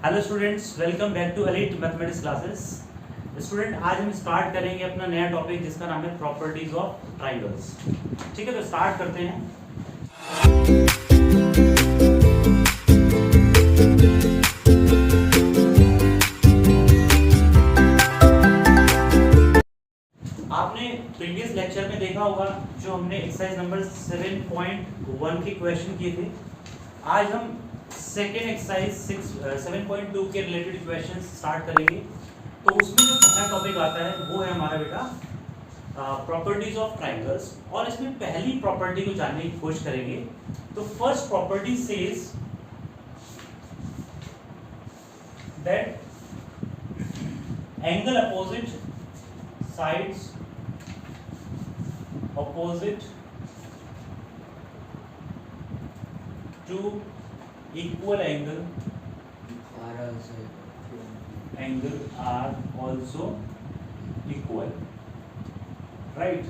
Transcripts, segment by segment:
Hello students, welcome back to elite mathematics classes. Student, आज हम start करेंगे अपना नया टॉपिक जिसका नाम है प्रॉपर्टीज ऑफ ट्राइंगल्स। ठीक है, तो स्टार्ट करते हैं। आपने प्रीवियस लेक्चर में देखा होगा जो हमने एक्सरसाइज नंबर 7.1 के क्वेश्चन किए थे। आज हम सेकेंड एक्सरसाइज 7.2 के रिलेटेड क्वेश्चन स्टार्ट करेंगे। तो उसमें जो पहला टॉपिक आता है वो है हमारा बेटा प्रॉपर्टीज ऑफ ट्राइंगल्स, और इसमें पहली प्रॉपर्टी को जानने की कोशिश करेंगे। तो first property says that angle opposite sides opposite to equal angle are also equal, right?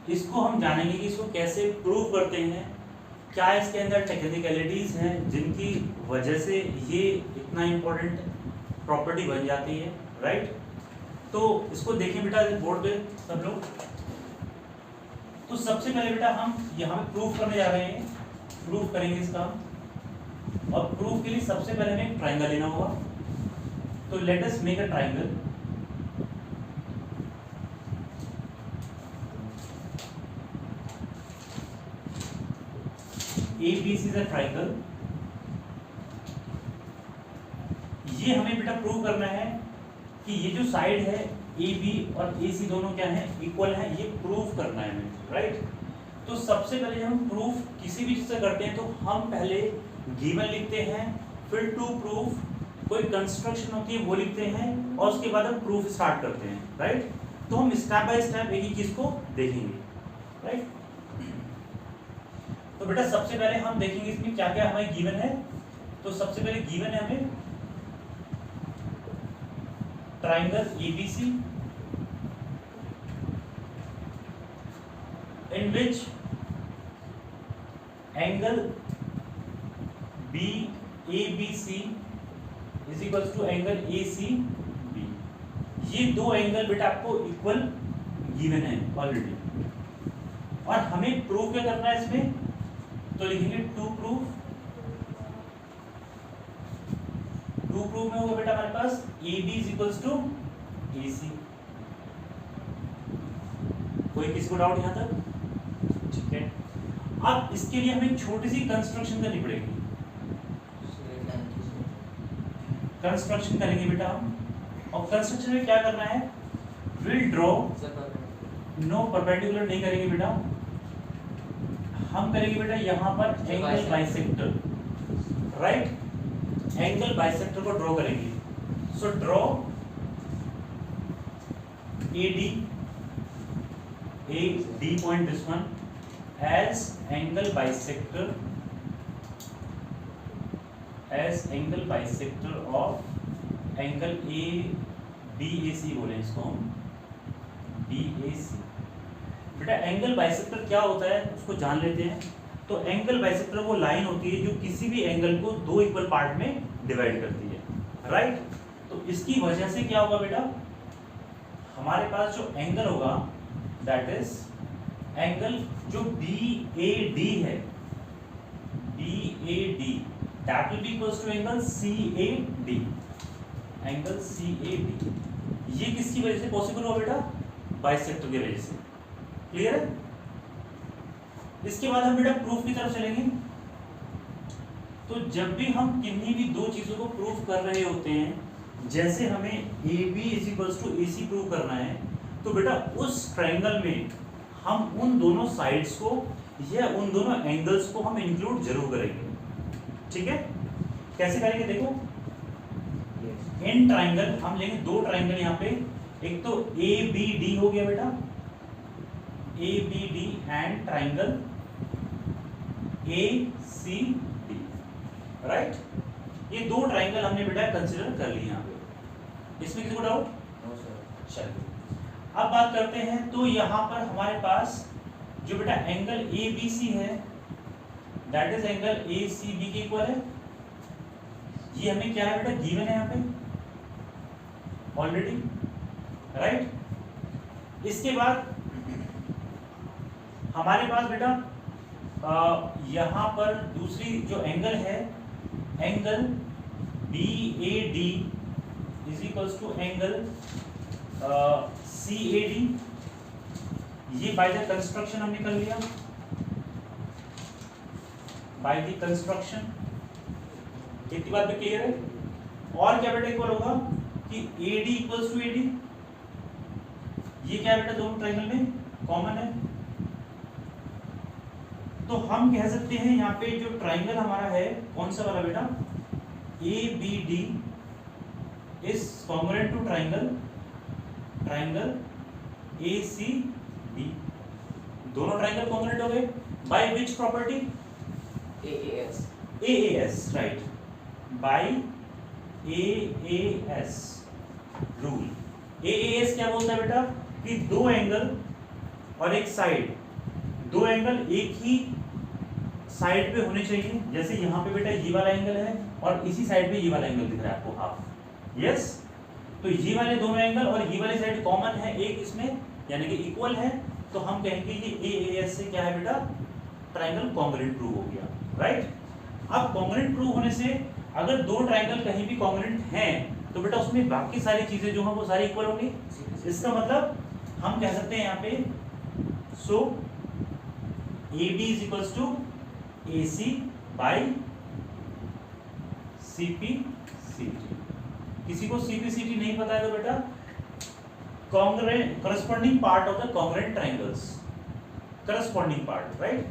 इसको हम जानेंगे कि इसको कैसे प्रूव करते हैं, क्या इसके अंदर टेक्निकलिटीज हैं जिनकी वजह से ये इतना इम्पोर्टेंट प्रॉपर्टी बन जाती है, राइट? तो इसको देखें बेटा बोर्ड पे सब लोग। तो सबसे पहले बेटा हम यहाँ पे प्रूफ करने जा रहे हैं, प्रूफ करेंगे इसका। और प्रूफ के लिए सबसे पहले हमें एक ट्राइंगल लेना होगा। तो let us make a triangle. ABC is a triangle. ये हमें बेटा प्रूव करना है कि ये जो साइड है AB और AC दोनों क्या है, इक्वल है। ये प्रूफ करना है हमें, राइट? तो सबसे पहले जब हम प्रूफ किसी भी चीज से करते हैं तो हम पहले गिवन लिखते हैं, फिर टू प्रूफ कोई कंस्ट्रक्शन होती है वो लिखते हैं, और उसके बाद हम प्रूफ स्टार्ट करते हैं, राइट? तो हम स्टेप बाय स्टेप एक ही चीज को देखेंगे, राइट? तो बेटा सबसे पहले हम देखेंगे इसमें क्या क्या हमें गिवन है। तो सबसे पहले गिवन है हमें triangle ABC in which angle BABC is equals to angle ACB। ये दो एंगल बेटा आपको इक्वल गिवन है ऑलरेडी, और हमें प्रूव क्या करना है इसमें। तो लिखेंगे टू प्रूफ में होगा बेटा हमारे पास AB is equals to AC। कोई किसको डाउट यहां तक? ठीक है, अब इसके लिए हमें छोटी सी कंस्ट्रक्शन करनी पड़ेगी। कंस्ट्रक्शन करेंगे बेटा हम, और कंस्ट्रक्शन में क्या करना है, विल ड्रॉ, नो परपेंडिकुलर नहीं करेंगे बेटा, हम करेंगे बेटा यहाँ पर angle bisector, right? Angle bisector को ड्रॉ करेंगे। So draw AD point this one as angle bisector of angle BAC बोले इसको हम, BAC। बेटा एंगल बाइसेक्टर क्या होता है उसको जान लेते हैं। तो एंगल बाइसेक्टर वो लाइन होती है जो किसी भी एंगल को दो इक्वल पार्ट में डिवाइड करती है, राइट? तो इसकी वजह से क्या होगा बेटा, हमारे पास जो एंगल होगा दैट इज एंगल जो BAD है, BAD that will be equals to angle CAD, angle CAD। ये किसकी वजह से पॉसिबल हुआ बेटा, बाइसेक्टर की वजह से। क्लियर है? इसके बाद हम बेटा प्रूफ की तरफ चलेंगे। तो जब भी हम किन्हीं भी दो चीजों को प्रूफ कर रहे होते हैं, जैसे हमें AB is equals to AC prove करना है, तो बेटा उस ट्राइंगल में हम उन दोनों साइड्स को या उन दोनों एंगल्स को हम इंक्लूड जरूर करेंगे। ठीक है, कैसे करेंगे देखो। इन ट्राइंगल हम लेंगे दो ट्राइंगल यहाँ पे, एक तो ABD हो गया बेटा, ABD and triangle ACD, right? ये दो ट्राइंगल हमने बेटा कंसीडर कर लिए यहाँ पे। इसमें किसी को डाउट? No sir. चलिए अब बात करते हैं। तो यहाँ पर हमारे पास जो बेटा एंगल ABC है दैट इज एंगल ACB के इक्वल है। ये हमें क्या है बेटा, गिवन है यहाँ पे ऑलरेडी, राइट। इसके बाद हमारे पास बेटा यहाँ पर दूसरी जो एंगल है, angle BAD is equals to angle CAD। ये बाय द कंस्ट्रक्शन हमने कर लिया, बाय द कंस्ट्रक्शन। इतनी बात पे क्लियर है। और क्या बेटा इक्वल होगा कि AD इक्वल्स टू AD, ये क्या बेटा दोनों ट्रायंगल में कॉमन है, तो हम कह सकते हैं यहाँ पे जो ट्रायंगल हमारा है कौन सा वाला बेटा, ABD is congruent to triangle ACD। दोनों ट्रायंगल कॉन्ग्रुएंट हो गए by which property, AAS, right, by AAS rule. AAS क्या बोलता है बेटा कि दो एंगल और एक साइड, दो एंगल एक ही साइड पे होने चाहिए। जैसे यहाँ पे बेटा ये वाला एंगल है और इसी साइड पे ये वाला एंगल दिख रहा है आपको हाफ, यस। तो ये वाले दोनों एंगल और ये वाली साइड कॉमन है एक इसमें, यानी कि इक्वल है, तो हम कहेंगे ये AAS से क्या है बेटा, ट्रायंगल कॉन्ग्रुएंट प्रूव हो गया, राइट। अब कॉन्ग्रुएंट प्रूव होने से अगर दो ट्रायंगल कहीं भी कॉन्ग्रुएंट हैं तो बेटा उसमें बाकी सारी चीजें जो हैं वो सारी इक्वल होंगी। इसका मतलब हम कह सकते हैं यहाँ पे so AB is equals to AC by CPCT। किसी को CPCT नहीं पता है तो बेटा corresponding part of the congruent triangles, corresponding part, right।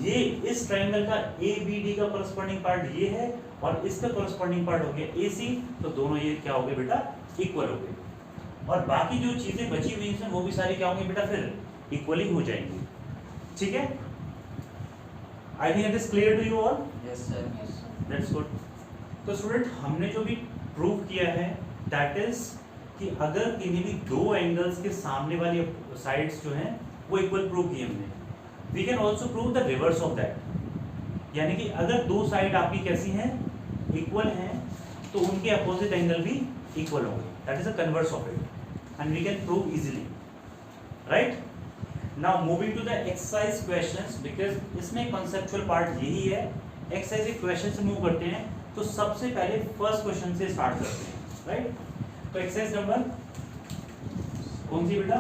ये इस ट्रायंगल का ABD का corresponding part ये है और इसका corresponding part हो गया AC, तो दोनों ये क्या हो गए बेटा, इक्वल हो गए। और बाकी जो चीजें बची हुई हैं वो भी सारी क्या होंगी बेटा, फिर इक्वली हो जाएंगी, ठीक है। I think it is clear to you all, yes sir, yes that's good. तो स्टूडेंट हमने जो भी प्रूव किया है दैट इज कि अगर किन्हीं भी दो एंगल्स के सामने वाली साइड्स जो हैं वो इक्वल प्रूव की हमने, we can also prove the reverse of that. यानी कि अगर दो साइड आपकी कैसी हैं, इक्वल हैं, तो उनके अपोजिट एंगल भी इक्वल होंगे, that is the converse of it and we can prove easily, right. Now moving to the exercise questions, because इसमें कॉन्सेप्चुअल पार्ट यही है। एक्सरसाइज के क्वेश्चन से मूव करते हैं, तो सबसे पहले फर्स्ट क्वेश्चन से स्टार्ट करते हैं, राइट। तो एक्सरसाइज नंबर कौन सी बेटा,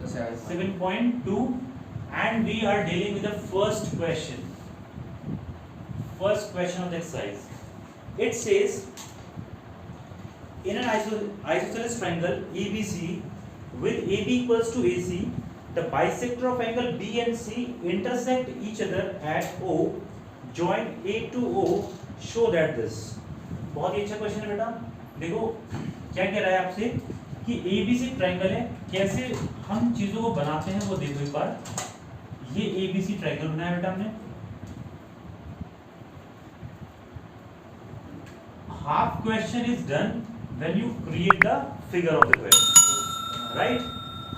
7.2 and we are dealing with the first question of the exercise. It says in an isosceles triangle ABC with AB equals to AC, the bisector of angle B and C intersect each other at O, join A to O, show that this। बहुत ही अच्छा question है बेटा। देखो क्या कह रहा है आपसे कि ABC ट्रायंगल है, कैसे हम चीजों को बनाते हैं वो देखो एक बार। ये ABC ट्रायंगल बनाया बेटा हमने, half question is done when you create the figure of the question, right।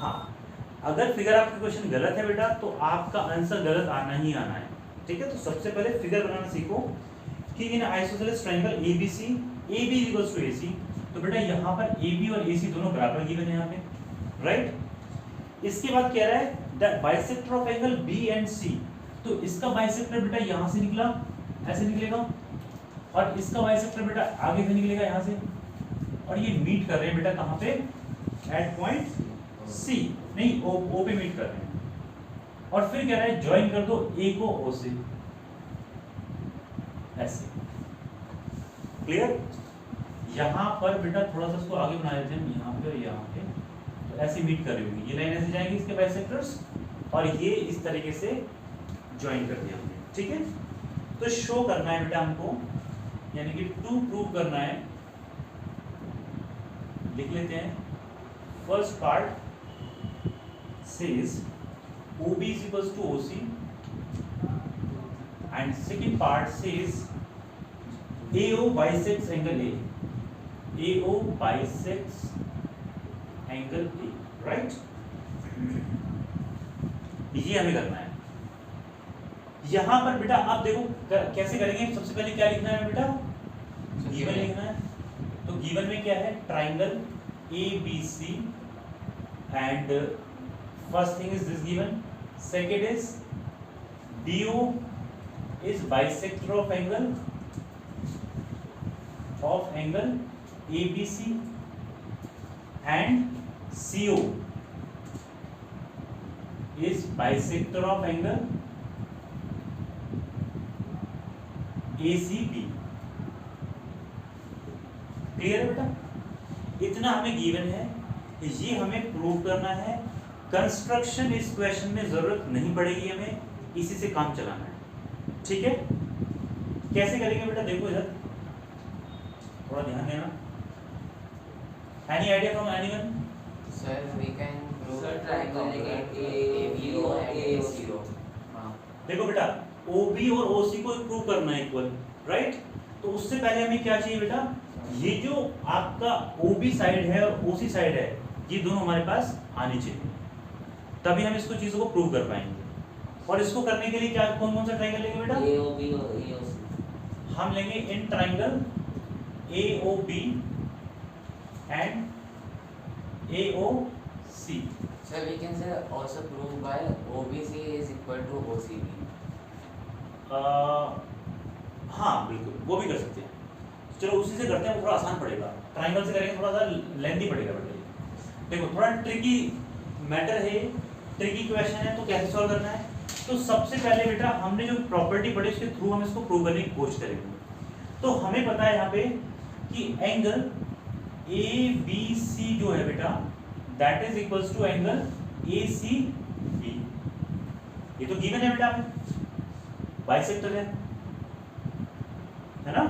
हाँ, अगर फिगर आपका क्वेश्चन गलत है बेटा तो आपका आंसर गलत आना ही आना है, ठीक है। तो सबसे पहले फिगर बनाना सीखो कि in isosceles triangle ABC AB equals to AC, तो बेटा यहाँ पर AB और AC दोनों बराबर गिवन है यहाँ पे, राइट। इसके बाद कह रहा है the bisector of angle B and C, तो इसका बाइसेक्टर बेटा यहाँ से निकला, ऐसे निकलेगा, और इसका बाइसेक्टर बेटा आगे से निकलेगा यहाँ से, और ये मीट कर रहे हैं बेटा कहाँ पे, एट पॉइंट C, नहीं O पे मीट कर रहे हैं। और फिर कह रहा है ज्वाइन कर दो A को O से, ऐसे, क्लियर। यहाँ पर बेटा थोड़ा सा इसको आगे बना देते हैं, यहाँ पे और यहाँ पे, तो ऐसे मीट कर रही होगी, ये लाइन ऐसे जाएंगे इसके बाइसेक्टर्स, और ये इस तरीके से ज्वाइन कर दिया हमने, ठीक है। तो शो करना है बेटा हमको, यानी कि टू प्रूव करना है। लिख लेते हैं, first part says OB is equals to OC and second part says AO bisects angle A, AO bisects angle A, right। ये हमें करना है। यहां पर बेटा आप देखो कैसे करेंगे। सबसे पहले क्या लिखना है बेटा, गिवन लिखना है। तो गिवन में क्या है, triangle ABC and first thing is this given, second is BO is bisector of angle ABC and CO is bisector of angle ACB। Clear है बेटा? इतना हमें गिवन है, ये हमें प्रूव करना है। कंस्ट्रक्शन इस क्वेश्चन में जरूरत नहीं पड़ेगी, हमें इसी से काम चलाना है। ठीक है, कैसे करेंगे बेटा? देखो इधर थोड़ा ध्यान देना। Any idea from anyone? Sir we can prove triangle ABO and ACO। देखो बेटा, OB और OC को प्रूव करना है इक्वल, राइट? तो उससे पहले हमें क्या चाहिए बेटा? ये जो आपका OB साइड है और OC साइड है, ये दोनों हमारे पास आनी चाहिए, तभी हम इसको चीजों को प्रूव कर पाएंगे। और इसको करने के लिए क्या कौन कौन सा ट्रायंगल लेंगे बेटा? AOB और AOC। हम लेंगे in triangle AOB and AOC। Sir, we can say also prove by OBC is equal to OCB। हाँ बिल्कुल, वो भी कर सकते हैं। चलो उसी से करते हैं, वो थोड़ा आसान पड़ेगा। ट्रायंगल से करेंगे थोड़ा सा लेंथी पड़ेगा बेटा। देखो थोड़ा ट्रिकी मैटर है, ट्रिकी क्वेश्चन है, तो कैसे सॉल्व करना है? तो सबसे पहले बेटा हमने जो प्रॉपर्टी पढ़ी उसके थ्रू हम इसको प्रूव करने की कोशिश करेंगे। तो हमें पता है यहाँ पे कि एंगल ABC जो है बेटा, that is equals to angle ACB। ये तो गिवन है बेटा, बाइसेक्टर है ना?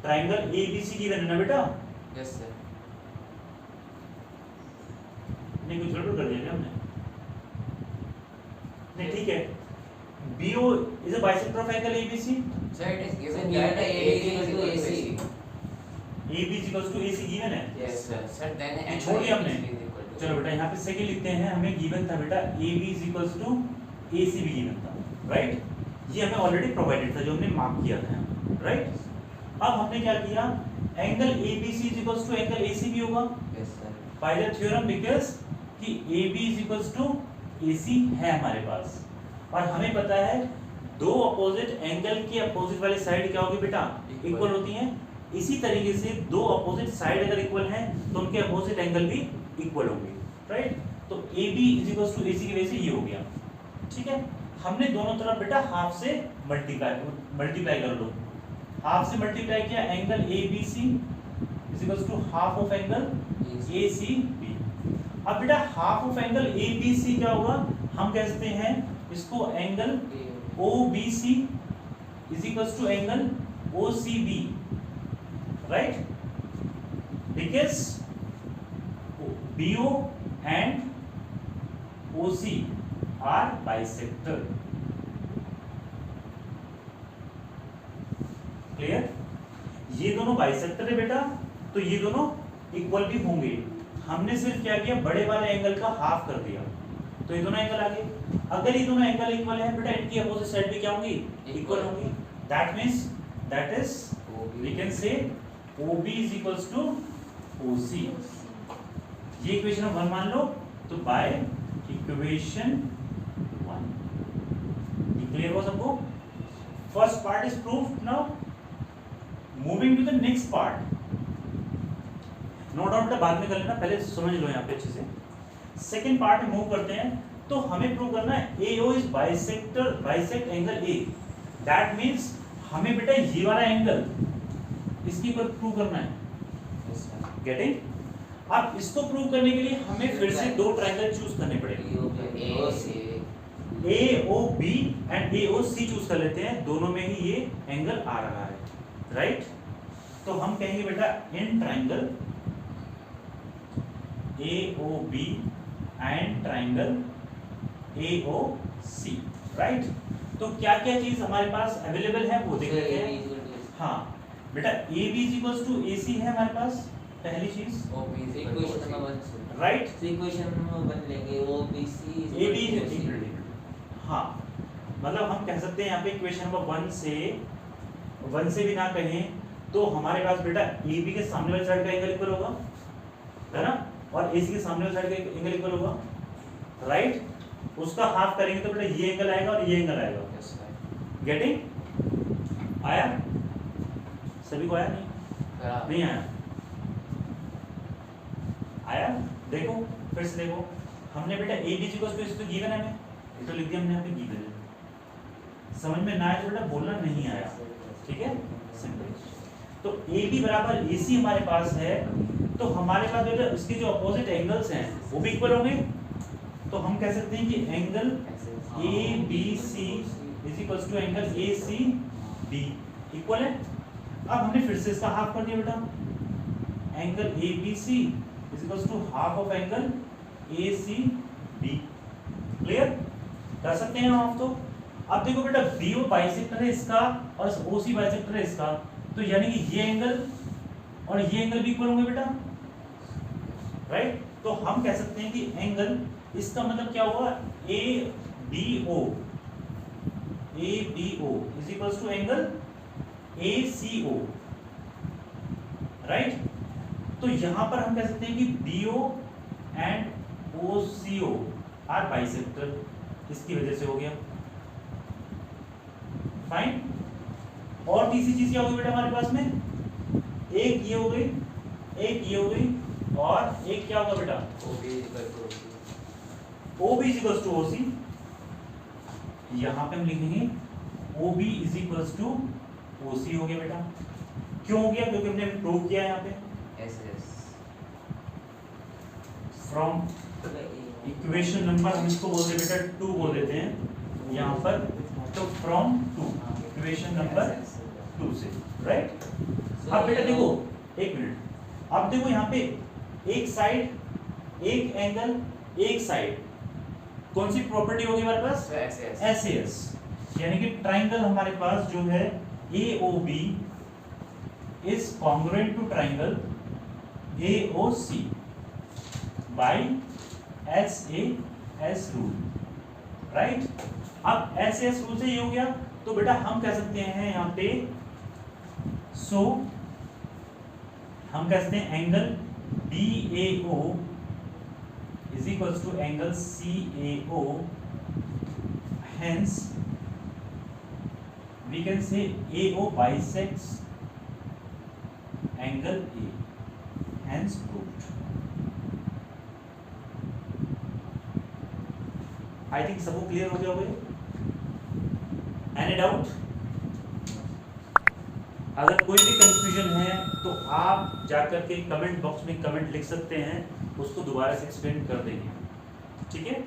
ट्रायंगल ABC गिवन है ना बेटा? Yes sir. नहीं कुछ गड़बड़ कर दिया हमने? नहीं ठीक है। BO is a bisector of angle ABC। Sir, it is given that AB is equal to AC। AB is equals to AC given है? Yes sir। Sir then ये छोड़ दिया हमने। चलो बेटा यहाँ पे सेकंड लिखते हैं। हमें गिवन था बेटा AB is equals to AC भी गिवन था, राइट? ये हमें ऑलरेडी प्रोवाइडेड था, जो हमने मार्क किया था, राइट? अब हमने क्या किया, angle ABC is equals to angle ACB होगा। Yes sir. By the theorem, because कि AB is equals to AC है हमारे पास, और हमें पता है दो अपोजिट एंगल के अपोजिट वाली साइड क्या होगी बेटा? इक्वल होती हैं। इसी तरीके से दो अपोजिट साइड अगर इक्वल हैं तो उनके अपोजिट एंगल भी इक्वल होंगे, राइट? तो AB is equals to AC की वजह से ये हो गया, ठीक है? हमने दोनों तरफ बेटा हाफ से मल्टीप्लाई कर लो। हाफ से मल्टीप्लाई किया, angle ABC is equals to half of angle ACB। अब बेटा हाफ ऑफ एंगल ABC क्या होगा? हम कह सकते हैं इसको angle OBC is equals to angle OCB, right? Because BO and OC are bisector। Clear? ये दोनों बाइसेक्टर है बेटा, तो ये दोनों इक्वल भी होंगे। हमने सिर्फ क्या किया, बड़े वाले एंगल का हाफ कर दिया, तो ये दोनों एंगल आ गए। अगर ये दोनों एंगल इक्वल है बेटा, इनकी अपोजिट साइड भी क्या होंगी? इक्वल होंगी। That means that is we can say OB is equals to OC। ये इक्वेशन 1 मान लो, तो बाय इक्वेशन 1। क्लियर हो सबको? First part is proved. Now moving to the next part. No doubt बाद में कर लेना, पहले समझ लो यहाँ पे अच्छे से। सेकंड पार्ट में मूव करते हैं। तो हमें प्रूव करना है AO is bisect angle A। That means हमें बेटा ये वाला एंगल इसकी पर प्रूव करना है। गेटिंग? अब इसको प्रूव करने के लिए हमें फिर से दो ट्रायंगल चूज करने पड़ेंगे। AOB एंड AOC चूज कर लेते हैं, दोनों में ही ये एंगल आ रहा है, राइट? तो हम कहेंगे बेटा in triangle AOB and triangle AOC, right? तो क्या क्या चीज हमारे पास अवेलेबल है वो देख लेते हैं। हाँ बेटा AB is equals to AC है हमारे पास, पहली चीज, equation number 1 right? Equation number 1 लेंगे OBC AB is हाँ, मतलब हम कह सकते हैं यहाँ पे इक्वेशन नंबर 1 से भी ना कहें तो हमारे पास बेटा AB के सामने वाली साइड का एंगल इक्वल होगा, है ना, और AC के सामने वाली साइड का एंगल इक्वल होगा, राइट। उसका हाफ करेंगे तो बेटा ये एंगल आएगा और ये एंगल आएगा। गेटिंग? आया सभी को? आया नहीं आया? आया? देखो फिर से देखो, हमने बेटा AB तो गिवन है, हमें तो लिख दिया हमने यहाँ पे गिवन है। समझ में ना आया तो बेटा बोलना नहीं आया, ठीक है, सिंपल। तो AB बराबर AC हमारे पास है, तो हमारे पास बेटा इसके जो अपोजिट एंगल्स हैं वो भी इक्वल होंगे। तो हम कह सकते हैं कि angle ABC is equal to angle ACB equal है। अब हमने फिर से इसका हाफ कर दिया बेटा, angle ABC is equal to half of angle ACB। Clear? कर सकते हैं हाफ। तो अब देखो बेटा BO बाइसेक्टर है इसका और OC बाइसेक्टर है इसका, तो यानी कि ये एंगल और ये एंगल भी इक्वल होंगे बेटा, राइट। तो हम कह सकते हैं कि एंगल, इसका मतलब क्या हुआ, ABO is equal to angle ACO, right. तो यहां पर हम कह सकते हैं कि BO and OCO are bisector, इसकी वजह से हो गया, फाइन। और तीसरी चीज क्या होगी बेटा हमारे पास में, एक ये हो गई, एक ये हो गई, और एक क्या होगा बेटा, OB is equal to OC। यहां पे हम लिखेंगे OB is equal to OC हो गया बेटा। क्यों हो गया? क्योंकि हमने प्रूव किया यहाँ पे फ्रॉम इक्वेशन नंबर, हम इसको बोल देते बेटा 2 बोल देते हैं यहाँ पर, तो फ्रॉम 2 इक्वेशन नंबर 2 से, राइट। अब बेटा देखो एक मिनट, अब देखो यहाँ पे एक साइड, एक एंगल, एक साइड, कौन सी प्रॉपर्टी होगी हमारे पास, SAS, यानी कि ट्राइंगल हमारे पास जो है AOB is congruent to triangle AOC by SAS rule, right. अब SAS रूल से ये हो गया, तो बेटा हम कह सकते हैं यहाँ पे, सो हम कह सकते हैं angle BAO is equals to angle CAO, hence we can say AO bisects angle A, hence proved. I think सबको क्लियर हो गया होगा? Any doubt? अगर कोई भी कंफ्यूजन है तो आप जाकर के कमेंट बॉक्स में कमेंट लिख सकते हैं, उसको दोबारा से एक्सप्लेन कर देंगे, ठीक है।